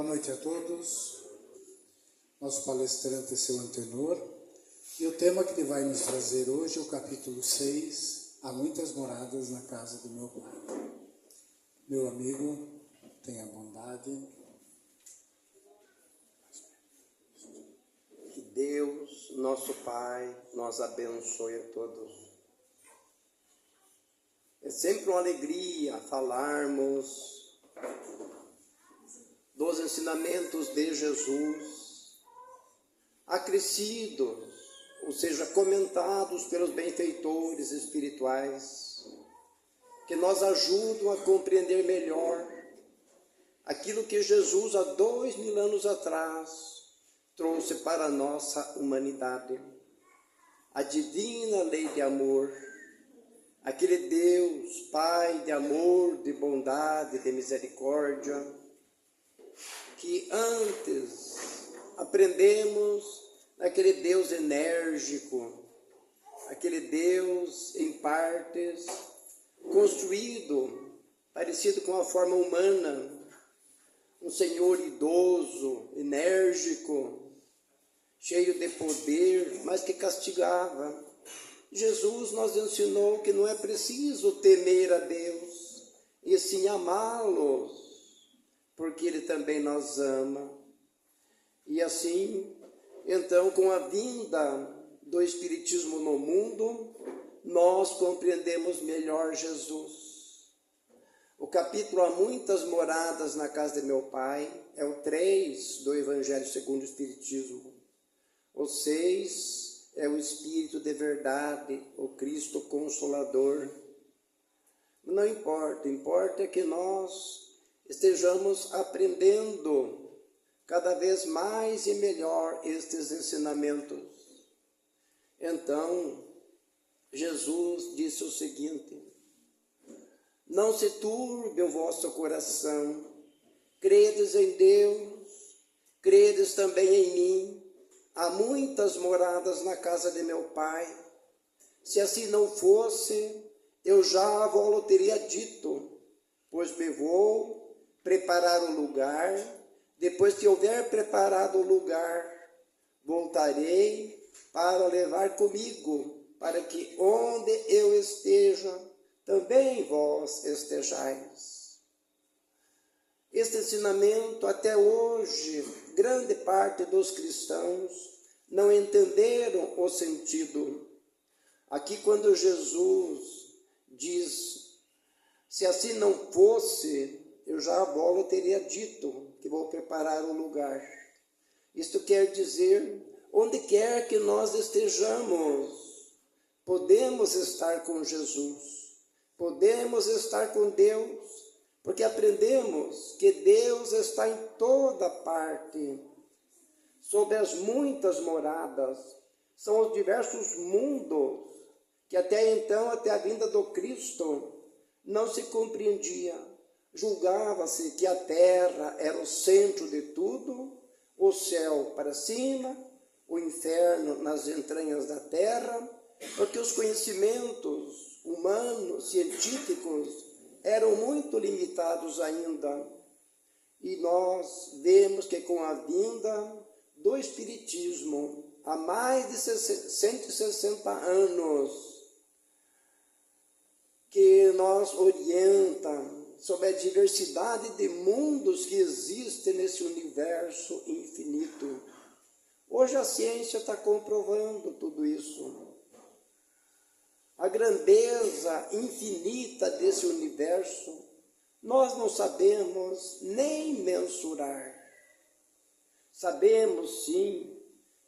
Boa noite a todos. Nosso palestrante é seu Antenor. E o tema que ele vai nos trazer hoje é o capítulo 6, Há muitas moradas na casa do meu Pai. Meu amigo, tenha bondade. Que Deus, nosso Pai, nos abençoe a todos. É sempre uma alegria falarmos dos ensinamentos de Jesus, acrescidos, ou seja, comentados pelos benfeitores espirituais, que nos ajudam a compreender melhor aquilo que Jesus, há 2000 anos atrás, trouxe para a nossa humanidade. A divina lei de amor, aquele Deus, Pai de amor, de bondade, de misericórdia, que antes aprendemos daquele Deus enérgico, aquele Deus em partes construído, parecido com a forma humana, um Senhor idoso, enérgico, cheio de poder, mas que castigava. Jesus nos ensinou que não é preciso temer a Deus, e sim amá-lo, porque Ele também nos ama. E assim, então, com a vinda do Espiritismo no mundo, nós compreendemos melhor Jesus. O capítulo Há muitas moradas na casa de meu Pai é o 3 do Evangelho segundo o Espiritismo. O 6 é o Espírito de verdade, o Cristo Consolador. Não importa, importa que nós estejamos aprendendo cada vez mais e melhor estes ensinamentos. Então, Jesus disse o seguinte: não se turbe o vosso coração, credes em Deus, credes também em mim. Há muitas moradas na casa de meu Pai. Se assim não fosse, eu já vos teria dito, pois me vou preparar um lugar. Depois que houver preparado o lugar, voltarei para levar comigo, para que onde eu esteja, também vós estejais. Este ensinamento, até hoje, grande parte dos cristãos não entenderam o sentido. Aqui, quando Jesus diz, se assim não fosse, eu já vos teria dito que vou preparar um lugar. Isto quer dizer, onde quer que nós estejamos, podemos estar com Jesus, podemos estar com Deus, porque aprendemos que Deus está em toda parte, sob as muitas moradas, são os diversos mundos, que até então, até a vinda do Cristo, não se compreendia. Julgava-se que a terra era o centro de tudo, o céu para cima, o inferno nas entranhas da terra, porque os conhecimentos humanos, científicos, eram muito limitados ainda. E nós vemos que com a vinda do Espiritismo, há mais de 160 anos, que nos orienta sobre a diversidade de mundos que existem nesse universo infinito. Hoje a ciência está comprovando tudo isso. A grandeza infinita desse universo, nós não sabemos nem mensurar. Sabemos, sim,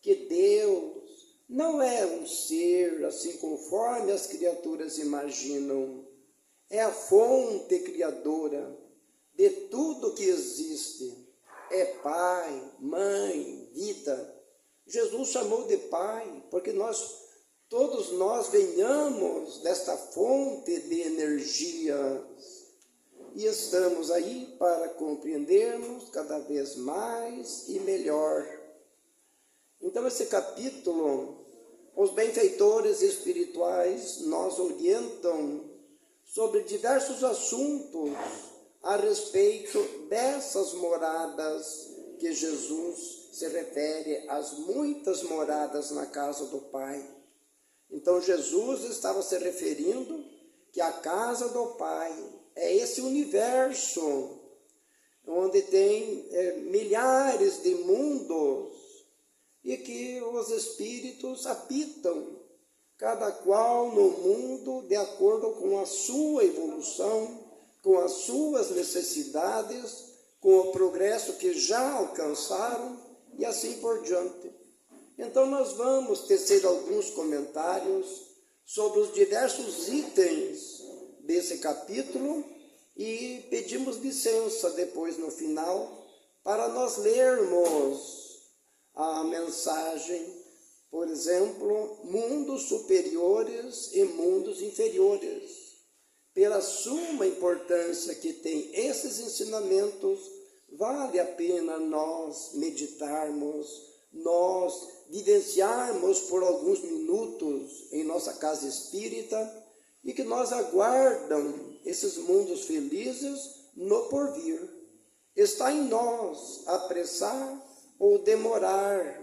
que Deus não é um ser assim conforme as criaturas imaginam. É a fonte criadora de tudo que existe. É Pai, Mãe, vida. Jesus chamou de Pai, porque todos nós venhamos desta fonte de energias. E estamos aí para compreendermos cada vez mais e melhor. Então, esse capítulo, os benfeitores espirituais nos orientam sobre diversos assuntos a respeito dessas moradas que Jesus se refere às muitas moradas na casa do Pai. Então Jesus estava se referindo que a casa do Pai é esse universo onde tem milhares de mundos e que os espíritos habitam, cada qual no mundo de acordo com a sua evolução, com as suas necessidades, com o progresso que já alcançaram e assim por diante. Então nós vamos tecer alguns comentários sobre os diversos itens desse capítulo e pedimos licença depois no final para nós lermos a mensagem, por exemplo, mundos superiores e mundos inferiores. Pela suma importância que tem esses ensinamentos, vale a pena nós meditarmos, nós vivenciarmos por alguns minutos em nossa casa espírita e que nós aguardam esses mundos felizes no porvir. Está em nós apressar ou demorar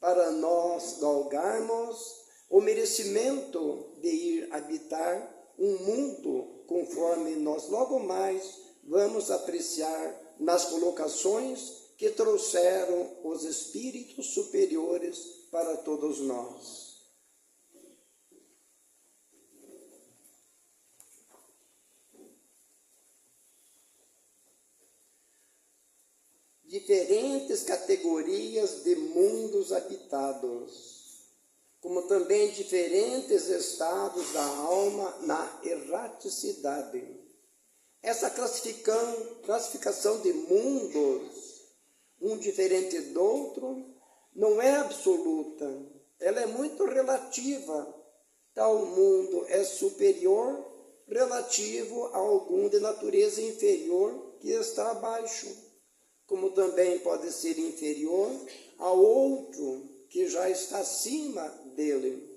para nós galgarmos o merecimento de ir habitar um mundo conforme nós logo mais vamos apreciar nas colocações que trouxeram os espíritos superiores para todos nós. Diferentes categorias de mundos habitados, como também diferentes estados da alma na erraticidade. Essa classificação de mundos, um diferente do outro, não é absoluta, ela é muito relativa. Tal mundo é superior relativo a algum de natureza inferior que está abaixo, como também pode ser inferior a outro que já está acima dele.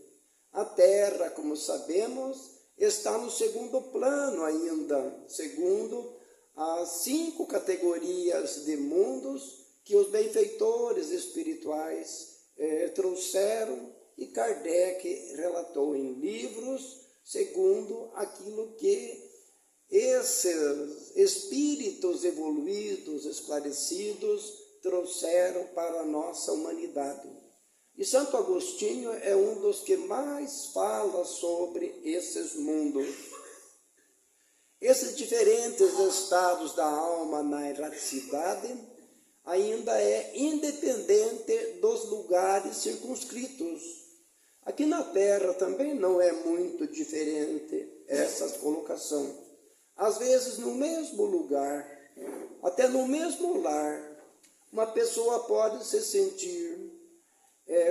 A Terra, como sabemos, está no segundo plano ainda, segundo as 5 categorias de mundos que os benfeitores espirituais trouxeram e Kardec relatou em livros, segundo aquilo que esses espíritos evoluídos, esclarecidos, trouxeram para a nossa humanidade. E Santo Agostinho é um dos que mais fala sobre esses mundos. Esses diferentes estados da alma na erraticidade ainda é independente dos lugares circunscritos. Aqui na Terra também não é muito diferente essa colocação. Às vezes, no mesmo lugar, até no mesmo lar, uma pessoa pode se sentir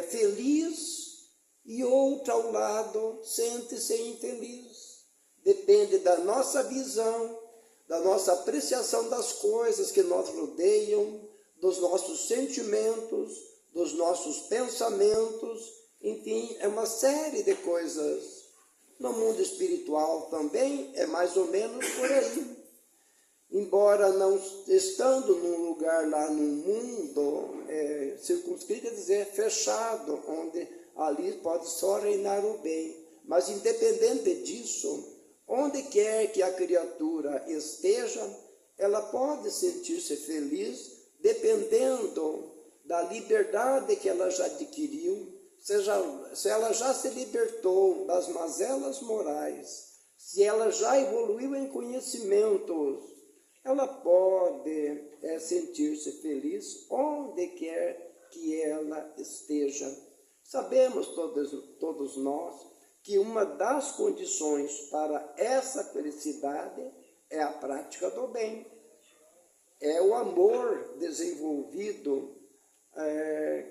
feliz e outra ao lado sente-se infeliz. Depende da nossa visão, da nossa apreciação das coisas que nos rodeiam, dos nossos sentimentos, dos nossos pensamentos, enfim, é uma série de coisas. No mundo espiritual também é mais ou menos por aí. Embora não estando num lugar lá no mundo circunscrito, quer dizer, fechado, onde ali pode só reinar o bem. Mas independente disso, onde quer que a criatura esteja, ela pode sentir-se feliz, dependendo da liberdade que ela já adquiriu, se ela já se libertou das mazelas morais, se ela já evoluiu em conhecimentos, ela pode sentir-se feliz onde quer que ela esteja. Sabemos todos nós que uma das condições para essa felicidade é a prática do bem, é o amor desenvolvido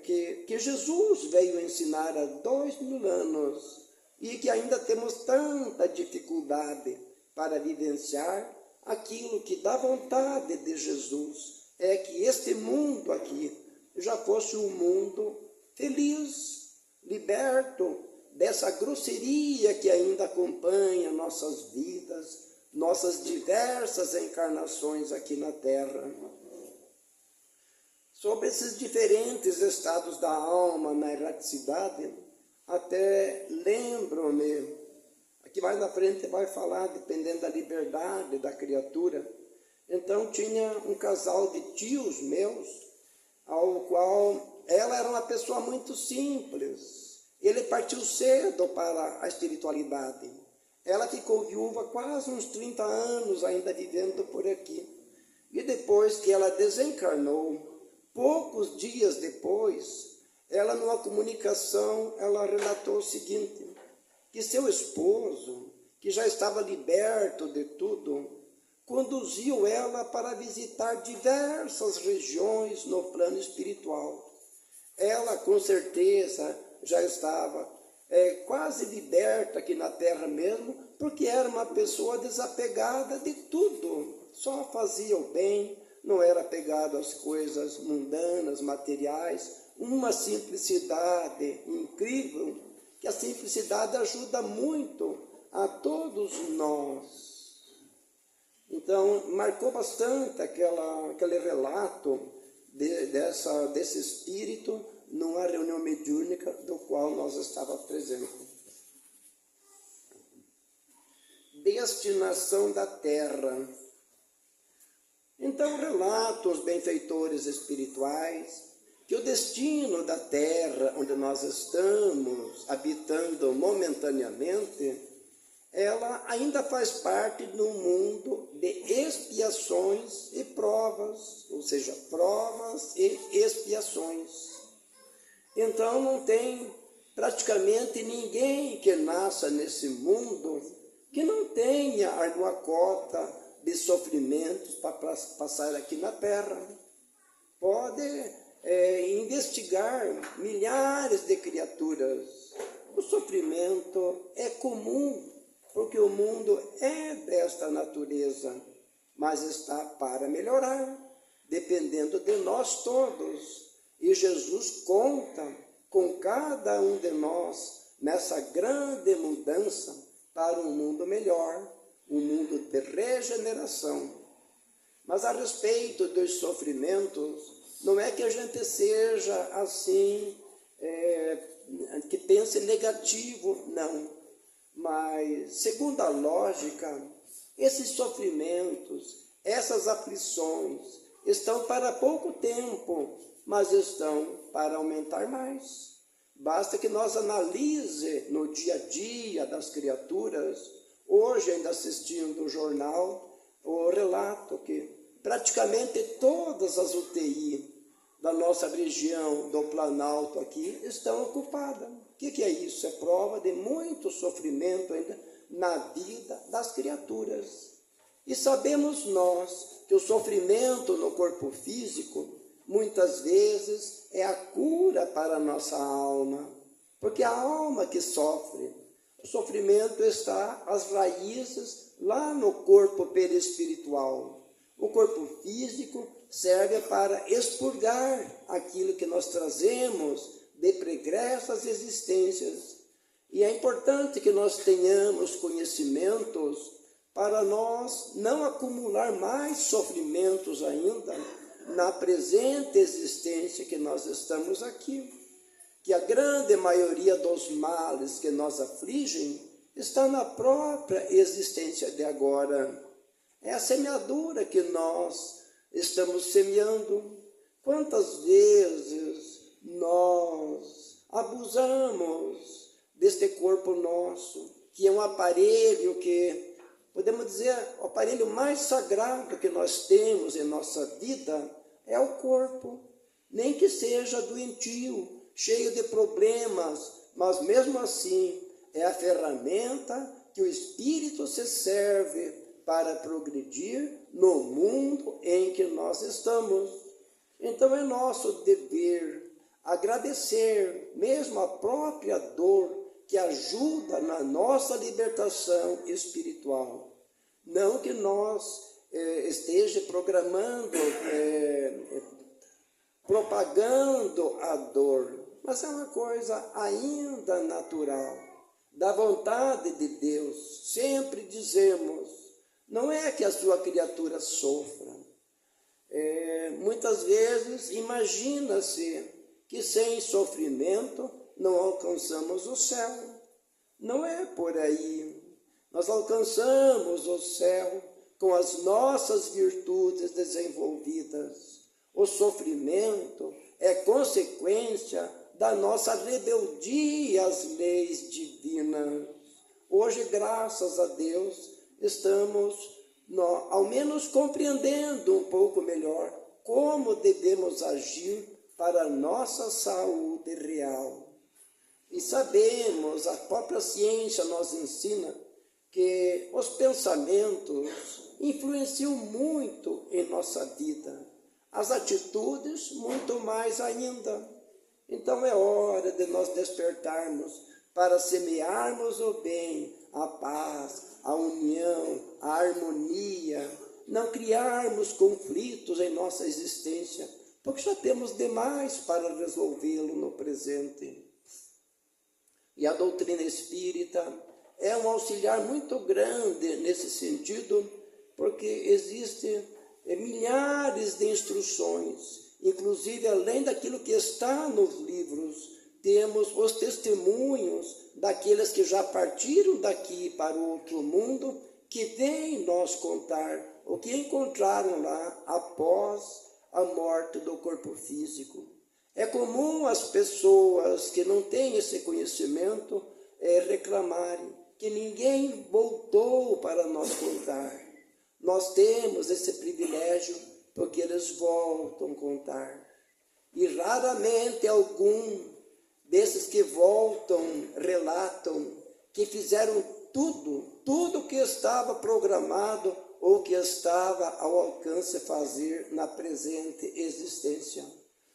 que Jesus veio ensinar há 2000 anos e que ainda temos tanta dificuldade para vivenciar. Aquilo que dá vontade de Jesus é que este mundo aqui já fosse um mundo feliz, liberto dessa grosseria que ainda acompanha nossas vidas, nossas diversas encarnações aqui na Terra. Sobre esses diferentes estados da alma na erraticidade, até lembro-me, aqui mais na frente vai falar, dependendo da liberdade da criatura. Então tinha um casal de tios meus, ao qual ela era uma pessoa muito simples. Ele partiu cedo para a espiritualidade. Ela ficou viúva quase uns 30 anos ainda vivendo por aqui. E depois que ela desencarnou, poucos dias depois, ela numa comunicação, ela relatou o seguinte, que seu esposo, que já estava liberto de tudo, conduziu ela para visitar diversas regiões no plano espiritual. Ela, com certeza, já estava quase liberta aqui na Terra mesmo, porque era uma pessoa desapegada de tudo, só fazia o bem, não era apegado às coisas mundanas, materiais, uma simplicidade incrível, que a simplicidade ajuda muito a todos nós. Então, marcou bastante aquele relato desse espírito numa reunião mediúnica do qual nós estávamos presentes. Destinação da Terra. Então, relatam os benfeitores espirituais que o destino da Terra, onde nós estamos habitando momentaneamente, ela ainda faz parte de um mundo de expiações e provas, ou seja, provas e expiações. Então não tem praticamente ninguém que nasça nesse mundo que não tenha alguma cota de sofrimentos para passar aqui na Terra. Pode investigar milhares de criaturas. O sofrimento é comum, porque o mundo é desta natureza, mas está para melhorar, dependendo de nós todos. E Jesus conta com cada um de nós nessa grande mudança para um mundo melhor, um mundo de regeneração. Mas a respeito dos sofrimentos, não é que a gente seja assim, que pense negativo, não. Mas, segundo a lógica, esses sofrimentos, essas aflições, estão para pouco tempo, mas estão para aumentar mais. Basta que nós analise no dia a dia das criaturas. Hoje, ainda assistindo o jornal, o relato que praticamente todas as UTI da nossa região do Planalto aqui estão ocupadas. O que é isso? É prova de muito sofrimento ainda na vida das criaturas. E sabemos nós que o sofrimento no corpo físico, muitas vezes, é a cura para a nossa alma. Porque a alma que sofre, o sofrimento está às raízes lá no corpo perispiritual. O corpo físico serve para expurgar aquilo que nós trazemos de pregressas existências. E é importante que nós tenhamos conhecimentos para nós não acumular mais sofrimentos ainda na presente existência que nós estamos aqui. Que a grande maioria dos males que nos afligem está na própria existência de agora. É a semeadura que nós estamos semeando. Quantas vezes nós abusamos deste corpo nosso, que é um aparelho que, podemos dizer, o aparelho mais sagrado que nós temos em nossa vida é o corpo. Nem que seja doentio, cheio de problemas, mas mesmo assim é a ferramenta que o Espírito se serve para progredir no mundo em que nós estamos. Então é nosso dever agradecer mesmo a própria dor que ajuda na nossa libertação espiritual. Não que nós esteja programando, propagando a dor, mas é uma coisa ainda natural, da vontade de Deus. Sempre dizemos, não é que a sua criatura sofra. Muitas vezes imagina-se que sem sofrimento não alcançamos o céu. Não é por aí. Nós alcançamos o céu com as nossas virtudes desenvolvidas. O sofrimento é consequência da nossa rebeldia às leis divinas. Hoje, graças a Deus, estamos, ao menos, compreendendo um pouco melhor como devemos agir para a nossa saúde real. E sabemos, a própria ciência nos ensina que os pensamentos influenciam muito em nossa vida, as atitudes muito mais ainda. Então é hora de nós despertarmos para semearmos o bem, a paz, a união, a harmonia, não criarmos conflitos em nossa existência, porque já temos demais para resolvê-lo no presente. E a doutrina espírita é um auxiliar muito grande nesse sentido, porque existem milhares de instruções, inclusive além daquilo que está nos livros, temos os testemunhos daqueles que já partiram daqui para o outro mundo, que vêm nos contar o que encontraram lá após a morte do corpo físico. É comum as pessoas que não têm esse conhecimento reclamarem que ninguém voltou para nos contar. Nós temos esse privilégio porque eles voltam a contar. E raramente algum desses que voltam relatam que fizeram tudo que estava programado ou que estava ao alcance fazer na presente existência.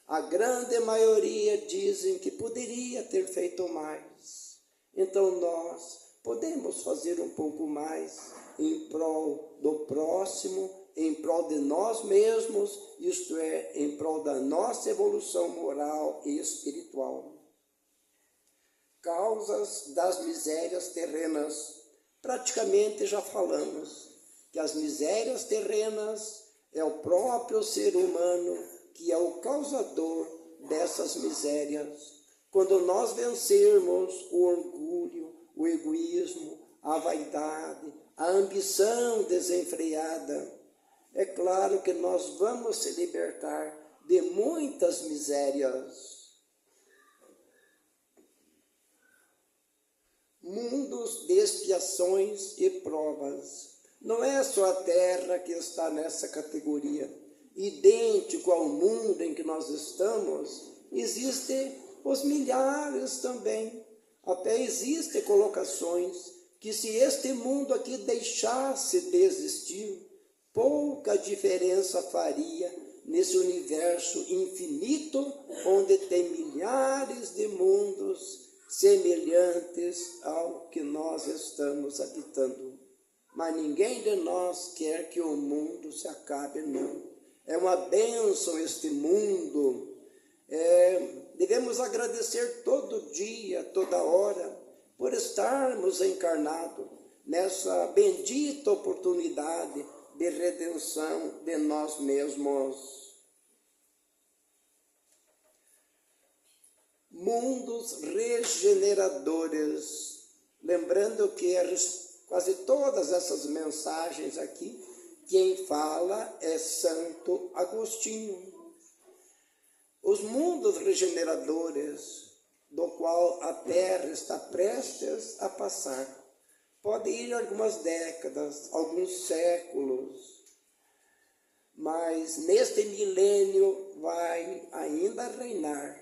A grande maioria dizem que poderia ter feito mais. Então nós podemos fazer um pouco mais em prol do próximo, em prol de nós mesmos, isto é, em prol da nossa evolução moral e espiritual. Causas das misérias terrenas. Praticamente já falamos que as misérias terrenas é o próprio ser humano que é o causador dessas misérias. Quando nós vencermos o orgulho, o egoísmo, a vaidade, a ambição desenfreada, é claro que nós vamos se libertar de muitas misérias. Mundos de expiações e provas. Não é só a Terra que está nessa categoria. Idêntico ao mundo em que nós estamos, existem os milhares também. Até existem colocações que se este mundo aqui deixasse de existir, pouca diferença faria nesse universo infinito, onde tem milhares de mundos semelhantes ao que nós estamos habitando. Mas ninguém de nós quer que o mundo se acabe, não. É uma bênção este mundo. Devemos agradecer todo dia, toda hora, por estarmos encarnados nessa bendita oportunidade de redenção de nós mesmos. Mundos regeneradores. Lembrando que quase todas essas mensagens aqui, quem fala é Santo Agostinho. Os mundos regeneradores, do qual a Terra está prestes a passar, pode ir algumas décadas, alguns séculos, mas neste milênio vai ainda reinar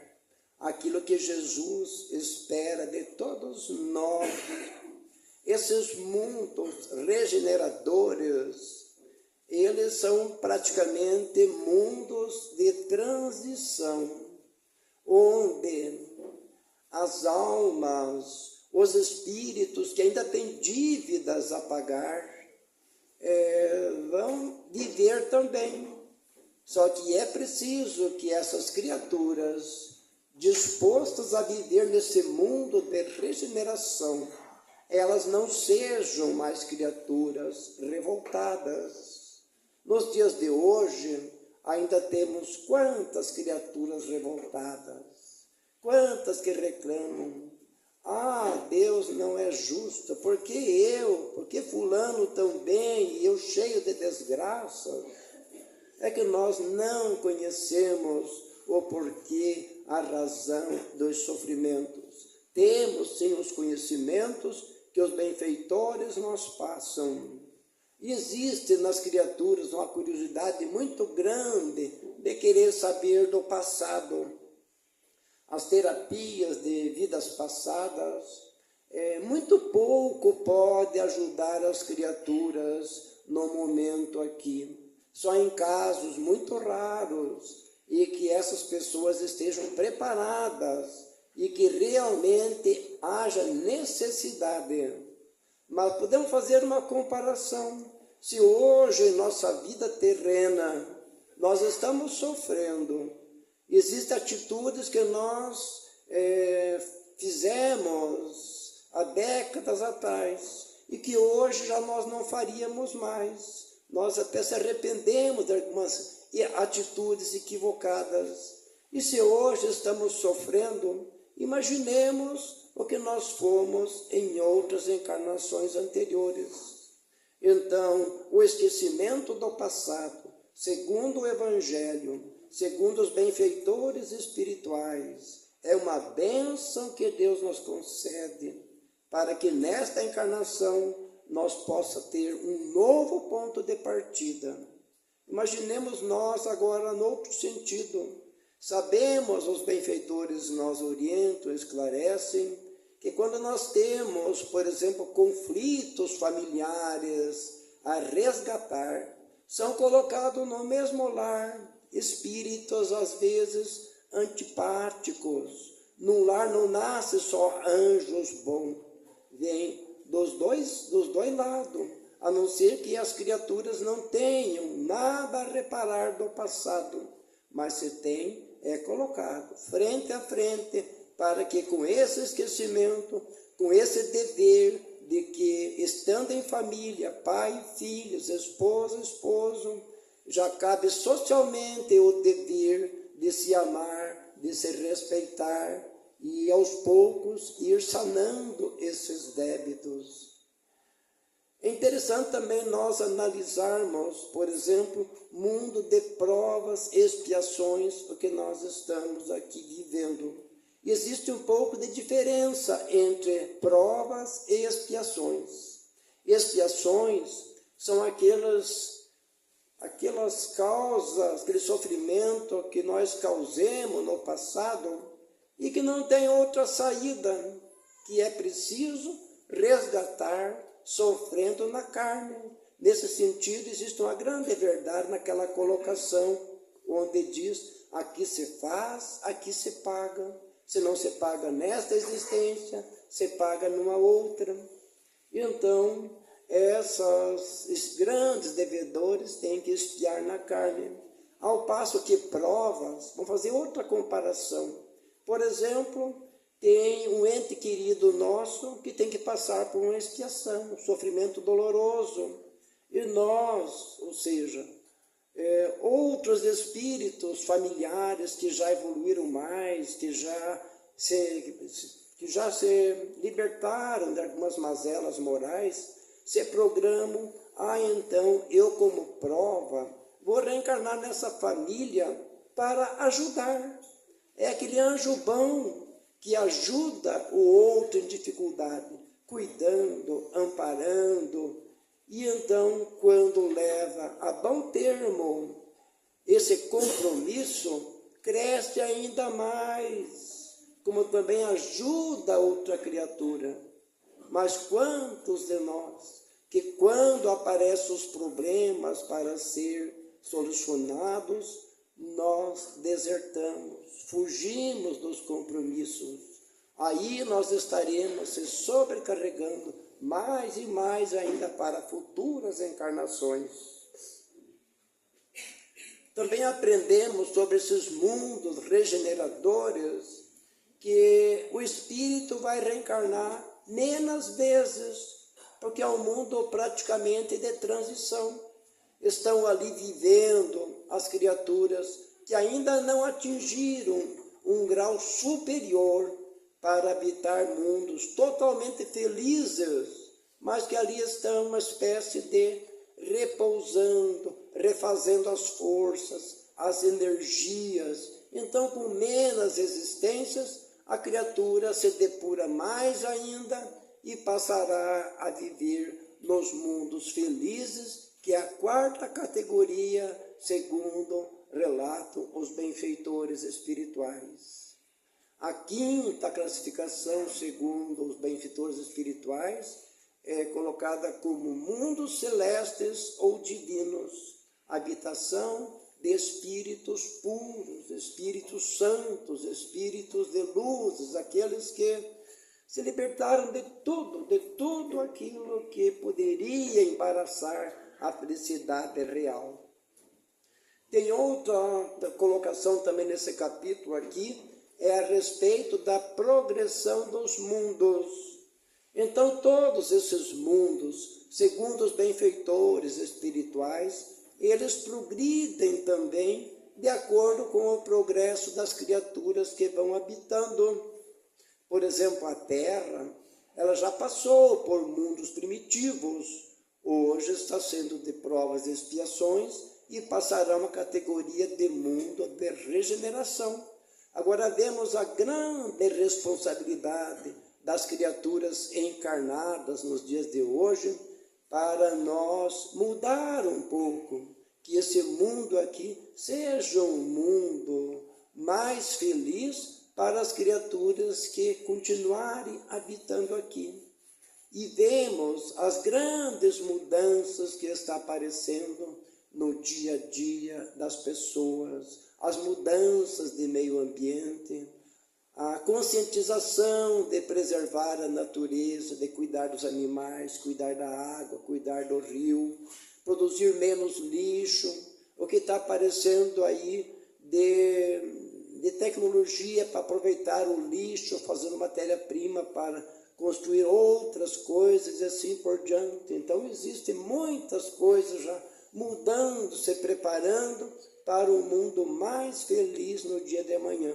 aquilo que Jesus espera de todos nós. Esses mundos regeneradores, eles são praticamente mundos de transição, onde as almas, os espíritos que ainda têm dívidas a pagar, vão viver também. Só que é preciso que essas criaturas, dispostas a viver nesse mundo de regeneração, elas não sejam mais criaturas revoltadas. Nos dias de hoje, ainda temos quantas criaturas revoltadas, quantas que reclamam: ah, Deus não é justo, porque eu, porque fulano tão bem e eu cheio de desgraça. É que nós não conhecemos o porquê, a razão dos sofrimentos. Temos sim os conhecimentos que os benfeitores nos passam. E existe nas criaturas uma curiosidade muito grande de querer saber do passado. As terapias de vidas passadas, muito pouco pode ajudar as criaturas no momento aqui. Só em casos muito raros e que essas pessoas estejam preparadas e que realmente haja necessidade. Mas podemos fazer uma comparação. Se hoje em nossa vida terrena nós estamos sofrendo, existem atitudes que nós fizemos há décadas atrás e que hoje já nós não faríamos mais. Nós até se arrependemos de algumas atitudes equivocadas. E se hoje estamos sofrendo, imaginemos o que nós fomos em outras encarnações anteriores. Então, o esquecimento do passado, segundo o Evangelho, segundo os benfeitores espirituais, é uma bênção que Deus nos concede para que nesta encarnação nós possamos ter um novo ponto de partida. Imaginemos nós agora no outro sentido. Sabemos, os benfeitores nos orientam, esclarecem, que quando nós temos, por exemplo, conflitos familiares a resgatar, são colocados no mesmo lar espíritos, às vezes, antipáticos. Num lar não nasce só anjos bons, vem dos dois lados, a não ser que as criaturas não tenham nada a reparar do passado, mas se tem, é colocado frente a frente, para que com esse esquecimento, com esse dever de que, estando em família, pai, filhos, esposa, esposo, já cabe socialmente o dever de se amar, de se respeitar e aos poucos ir sanando esses débitos. É interessante também nós analisarmos, por exemplo, mundo de provas e expiações, o que nós estamos aqui vivendo. E existe um pouco de diferença entre provas e expiações. Expiações são aquelas causas, aquele sofrimento que nós causemos no passado e que não tem outra saída, que é preciso resgatar sofrendo na carne. Nesse sentido, existe uma grande verdade naquela colocação, onde diz: aqui se faz, aqui se paga. Se não se paga nesta existência, se paga numa outra. Então, esses grandes devedores têm que expiar na carne. Ao passo que provas, vamos fazer outra comparação. Por exemplo, tem um ente querido nosso que tem que passar por uma expiação, um sofrimento doloroso. E nós, ou seja, outros espíritos familiares que já evoluíram mais, que já se libertaram de algumas mazelas morais, se programam: então eu, como prova, vou reencarnar nessa família para ajudar. É aquele anjo bom que ajuda o outro em dificuldade, cuidando, amparando. E então, quando leva a bom termo esse compromisso, cresce ainda mais, como também ajuda a outra criatura. Mas quantos de nós, que quando aparecem os problemas para ser solucionados, nós desertamos, fugimos dos compromissos. Aí nós estaremos se sobrecarregando mais e mais ainda para futuras encarnações. Também aprendemos sobre esses mundos regeneradores que o espírito vai reencarnar menos vezes, porque é um mundo praticamente de transição. Estão ali vivendo as criaturas que ainda não atingiram um grau superior para habitar mundos totalmente felizes, mas que ali estão uma espécie de repousando, refazendo as forças, as energias. Então, com menos existências, a criatura se depura mais ainda e passará a viver nos mundos felizes, que é a quarta categoria, segundo relatam os benfeitores espirituais. A quinta classificação, segundo os benfeitores espirituais, é colocada como mundos celestes ou divinos, habitação de espíritos puros, espíritos santos, espíritos de luzes, aqueles que se libertaram de tudo aquilo que poderia embaraçar a felicidade real. Tem outra colocação também nesse capítulo aqui, é a respeito da progressão dos mundos. Então, todos esses mundos, segundo os benfeitores espirituais, eles progridem também de acordo com o progresso das criaturas que vão habitando. Por exemplo, a Terra, ela já passou por mundos primitivos, hoje está sendo de provas e expiações e passará uma categoria de mundo de regeneração. Agora vemos a grande responsabilidade das criaturas encarnadas nos dias de hoje para nós mudar um pouco, que esse mundo aqui seja um mundo mais feliz para as criaturas que continuarem habitando aqui. E vemos as grandes mudanças que estão aparecendo no dia a dia das pessoas, as mudanças de meio ambiente, a conscientização de preservar a natureza, de cuidar dos animais, cuidar da água, cuidar do rio, produzir menos lixo, o que está aparecendo aí de tecnologia para aproveitar o lixo, fazendo matéria-prima para construir outras coisas e assim por diante. Então, existem muitas coisas já mudando, se preparando para um mundo mais feliz no dia de amanhã.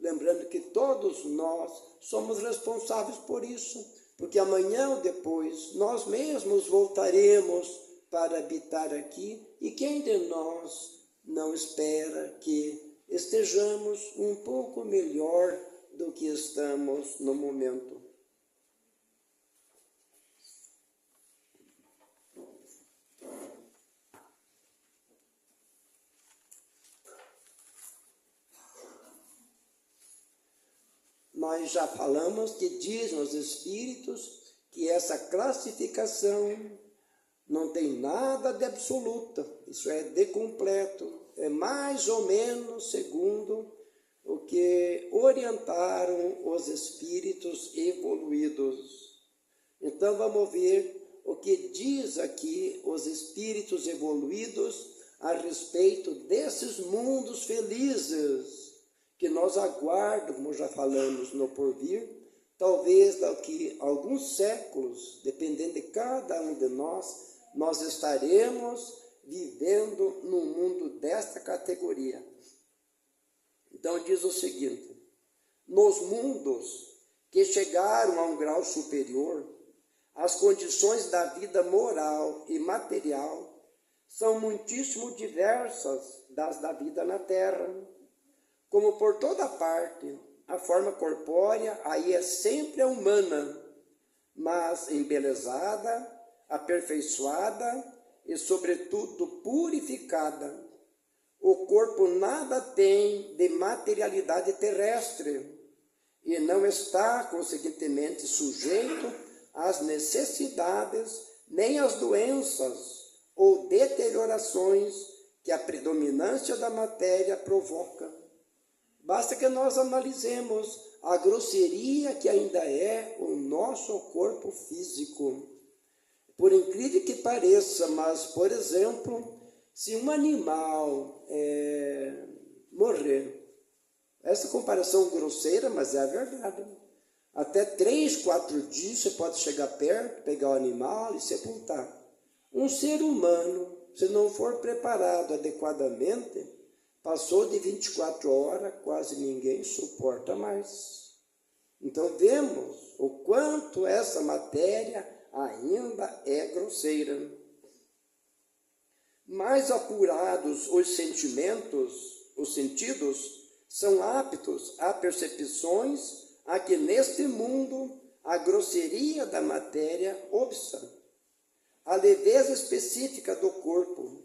Lembrando que todos nós somos responsáveis por isso, porque amanhã ou depois nós mesmos voltaremos para habitar aqui e quem de nós não espera que estejamos um pouco melhor do que estamos no momento. Nós já falamos que dizem os espíritos que essa classificação não tem nada de absoluta, isso é de completo, é mais ou menos segundo o que orientaram os espíritos evoluídos. Então vamos ver o que diz aqui os espíritos evoluídos a respeito desses mundos felizes que nós aguardamos, como já falamos, no porvir, talvez daqui a alguns séculos, dependendo de cada um de nós estaremos vivendo num mundo desta categoria. Então diz o seguinte: nos mundos que chegaram a um grau superior, as condições da vida moral e material são muitíssimo diversas das da vida na Terra. Como por toda parte, a forma corpórea aí é sempre a humana, mas embelezada, aperfeiçoada e, sobretudo, purificada. O corpo nada tem de materialidade terrestre e não está, consequentemente, sujeito às necessidades nem às doenças ou deteriorações que a predominância da matéria provoca. Basta que nós analisemos a grosseria que ainda é o nosso corpo físico. Por incrível que pareça, mas, por exemplo, se um animal morrer, essa comparação grosseira, mas é a verdade. Até 3, 4 dias você pode chegar perto, pegar o animal e sepultar. Um ser humano, se não for preparado adequadamente, passou de 24 horas, quase ninguém suporta mais. Então vemos o quanto essa matéria ainda é grosseira. Mais apurados os sentimentos, os sentidos, são aptos a percepções a que neste mundo a grosseria da matéria obsta. A leveza específica do corpo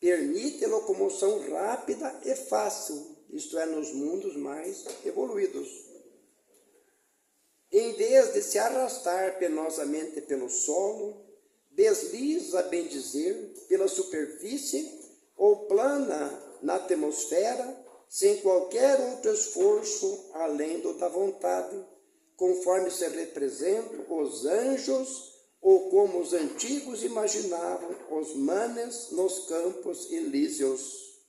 permite locomoção rápida e fácil, isto é, nos mundos mais evoluídos. Em vez de se arrastar penosamente pelo solo, desliza, bem dizer, pela superfície ou plana na atmosfera, sem qualquer outro esforço além do da vontade, conforme se representam os anjos ou como os antigos imaginavam os manes nos campos elíseos.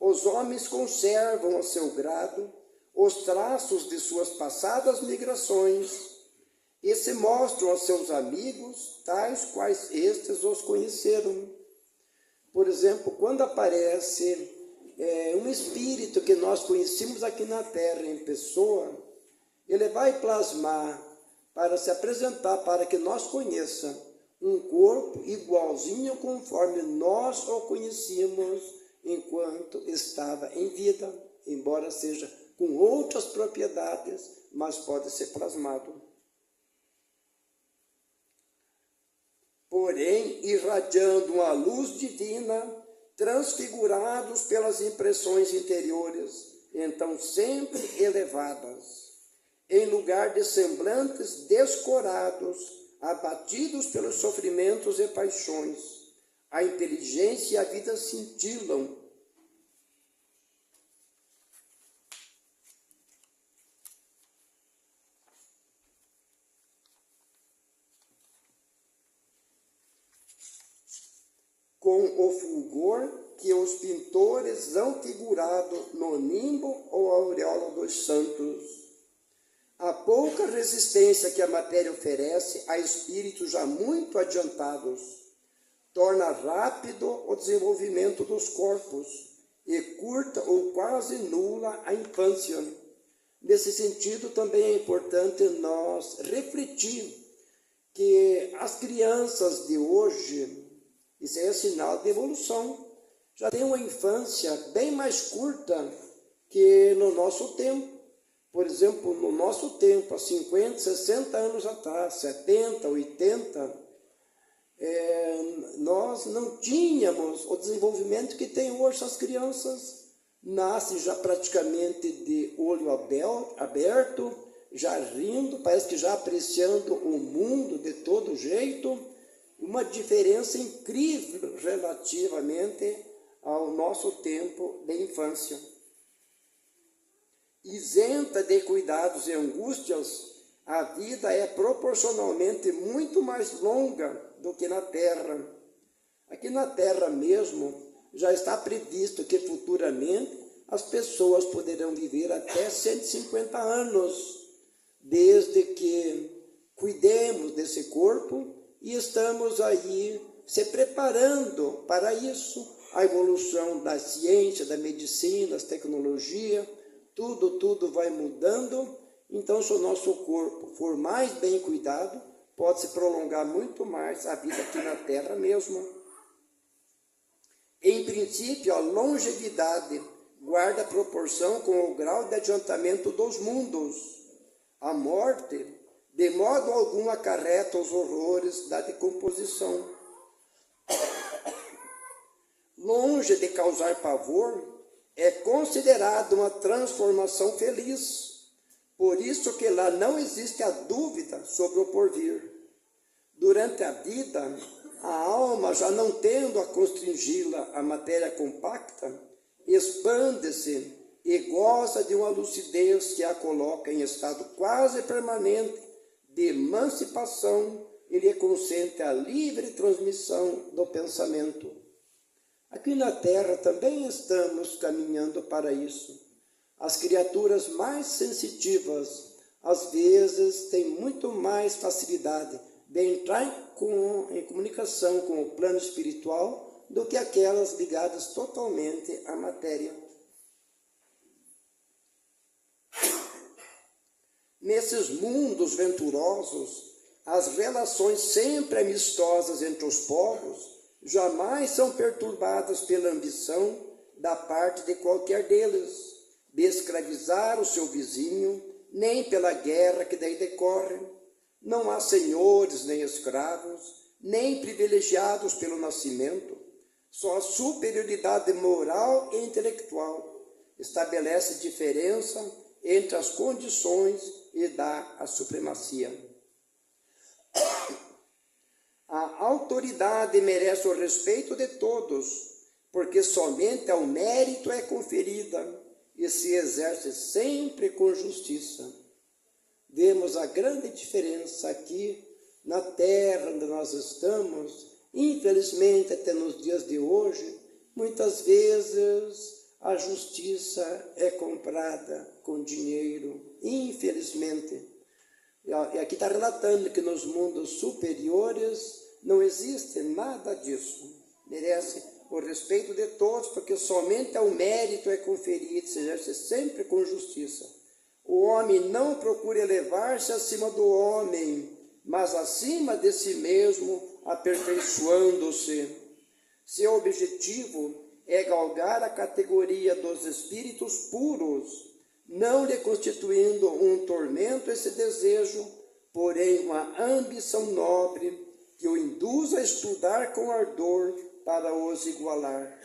Os homens conservam a seu grado os traços de suas passadas migrações e se mostram aos seus amigos tais quais estes os conheceram. Por exemplo, quando aparece um espírito que nós conhecemos aqui na Terra em pessoa, ele vai plasmar para se apresentar, para que nós conheçamos um corpo igualzinho conforme nós o conhecíamos enquanto estava em vida, embora seja com outras propriedades, mas pode ser plasmado. Porém, irradiando uma luz divina, transfigurados pelas impressões interiores, então sempre elevadas, em lugar de semblantes descorados, abatidos pelos sofrimentos e paixões, a inteligência e a vida cintilam. Com o fulgor que os pintores hão figurado no nimbo ou auréola dos santos. A pouca resistência que a matéria oferece a espíritos já muito adiantados torna rápido o desenvolvimento dos corpos e curta ou quase nula a infância. Nesse sentido, também é importante nós refletir que as crianças de hoje, isso é sinal de evolução, já têm uma infância bem mais curta que no nosso tempo. Por exemplo, no nosso tempo, há 50, 60 anos atrás, 70, 80, nós não tínhamos o desenvolvimento que tem hoje. As crianças nascem já praticamente de olho aberto, já rindo, parece que já apreciando o mundo de todo jeito. Uma diferença incrível relativamente ao nosso tempo de infância. Isenta de cuidados e angústias, a vida é proporcionalmente muito mais longa do que na Terra. Aqui na Terra mesmo, já está previsto que futuramente as pessoas poderão viver até 150 anos, desde que cuidemos desse corpo e estamos aí se preparando para isso. A evolução da ciência, da medicina, das tecnologias, tudo vai mudando. Então, se o nosso corpo for mais bem cuidado, pode se prolongar muito mais a vida aqui na Terra mesmo. Em princípio, a longevidade guarda proporção com o grau de adiantamento dos mundos. A morte, de modo algum, acarreta os horrores da decomposição. Longe de causar pavor, é considerada uma transformação feliz. Por isso que lá não existe a dúvida sobre o porvir. Durante a vida, a alma, já não tendo a constringi-la a matéria compacta, expande-se e goza de uma lucidez que a coloca em estado quase permanente de emancipação e lhe consente a livre transmissão do pensamento. Aqui na Terra também estamos caminhando para isso. As criaturas mais sensitivas às vezes têm muito mais facilidade de entrar em comunicação com o plano espiritual do que aquelas ligadas totalmente à matéria. Nesses mundos venturosos, as relações sempre amistosas entre os povos jamais são perturbadas pela ambição da parte de qualquer deles de escravizar o seu vizinho, nem pela guerra que daí decorre. Não há senhores nem escravos, nem privilegiados pelo nascimento. Só a superioridade moral e intelectual estabelece diferença entre as condições e dá a supremacia. A autoridade merece o respeito de todos, porque somente ao mérito é conferida e se exerce sempre com justiça. Vemos a grande diferença aqui na terra onde nós estamos. Infelizmente, até nos dias de hoje, muitas vezes a justiça é comprada com dinheiro, infelizmente. E aqui está relatando que nos mundos superiores não existe nada disso. Merece o respeito de todos, porque somente ao mérito é conferido, se exerce sempre com justiça. O homem não procura elevar-se acima do homem, mas acima de si mesmo, aperfeiçoando-se. Seu objetivo é galgar a categoria dos espíritos puros, não lhe constituindo um tormento esse desejo, porém uma ambição nobre que o induz a estudar com ardor para os igualar.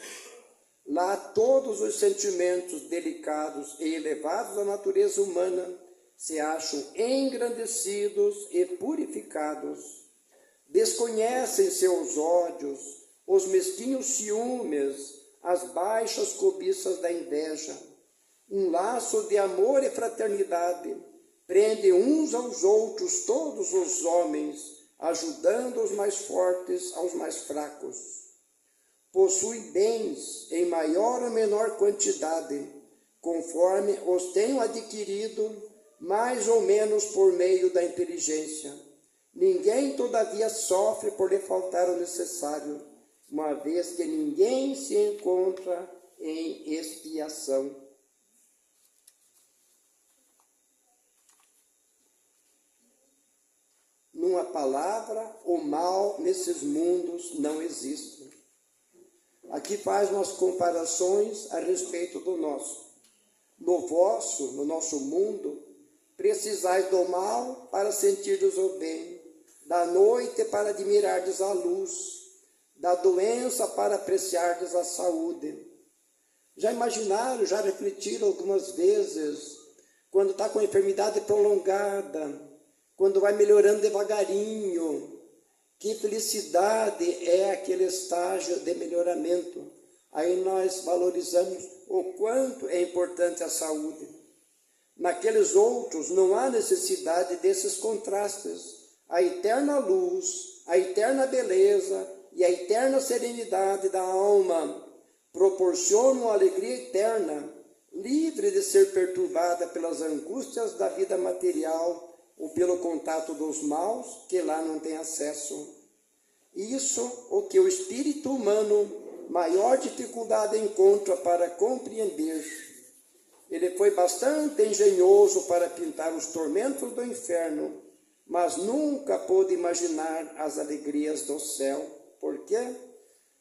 Lá todos os sentimentos delicados e elevados da natureza humana se acham engrandecidos e purificados. Desconhecem seus ódios, os mesquinhos ciúmes, as baixas cobiças da inveja. Um laço de amor e fraternidade prende uns aos outros todos os homens, ajudando os mais fortes aos mais fracos. Possui bens em maior ou menor quantidade, conforme os tenham adquirido, mais ou menos por meio da inteligência. Ninguém, todavia, sofre por lhe faltar o necessário, uma vez que ninguém se encontra em expiação. Numa palavra, o mal nesses mundos não existe. Aqui faz umas comparações a respeito do nosso. No nosso mundo, precisais do mal para sentirdes o bem, da noite para admirardes a luz, da doença para apreciardes a saúde. Já imaginaram, já refletiram algumas vezes, quando está com a enfermidade prolongada, quando vai melhorando devagarinho, que felicidade é aquele estágio de melhoramento. Aí nós valorizamos o quanto é importante a saúde. Naqueles outros não há necessidade desses contrastes. A eterna luz, a eterna beleza e a eterna serenidade da alma proporcionam uma alegria eterna, livre de ser perturbada pelas angústias da vida material ou pelo contato dos maus, que lá não tem acesso. Isso o que o espírito humano maior dificuldade encontra para compreender. Ele foi bastante engenhoso para pintar os tormentos do inferno, mas nunca pôde imaginar as alegrias do céu. Por quê?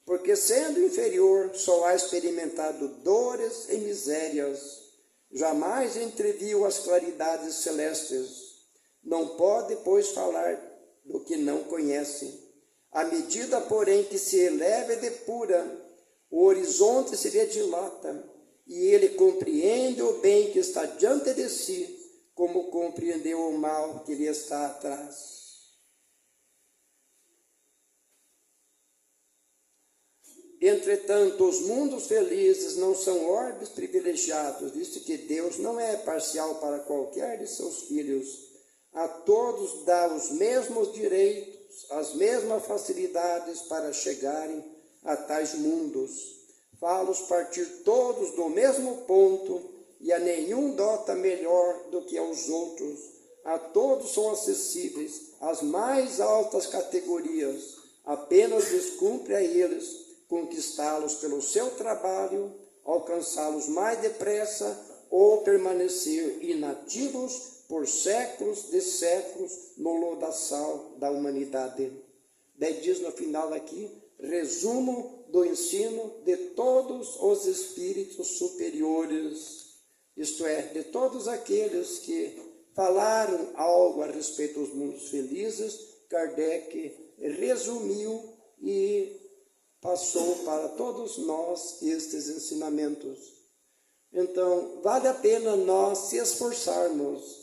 Porque sendo inferior, só há experimentado dores e misérias. Jamais entreviu as claridades celestes. Não pode, pois, falar do que não conhece. À medida, porém, que se eleva e depura, o horizonte se lhe dilata, e ele compreende o bem que está diante de si, como compreendeu o mal que lhe está atrás. Entretanto, os mundos felizes não são orbes privilegiados, visto que Deus não é parcial para qualquer de seus filhos. A todos dá os mesmos direitos, as mesmas facilidades para chegarem a tais mundos. Fá-los partir todos do mesmo ponto, e a nenhum dota melhor do que aos outros, a todos são acessíveis as mais altas categorias, apenas descumpre a eles conquistá-los pelo seu trabalho, alcançá-los mais depressa ou permanecer inativos por séculos de séculos no lodaçal da humanidade. Daí diz no final aqui, resumo do ensino de todos os espíritos superiores, isto é, de todos aqueles que falaram algo a respeito dos mundos felizes. Kardec resumiu e passou para todos nós estes ensinamentos. Então, vale a pena nós se esforçarmos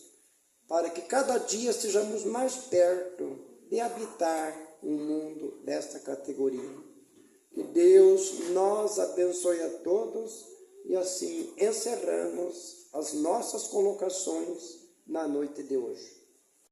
para que cada dia estejamos mais perto de habitar um mundo desta categoria. Que Deus nos abençoe a todos e assim encerramos as nossas colocações na noite de hoje.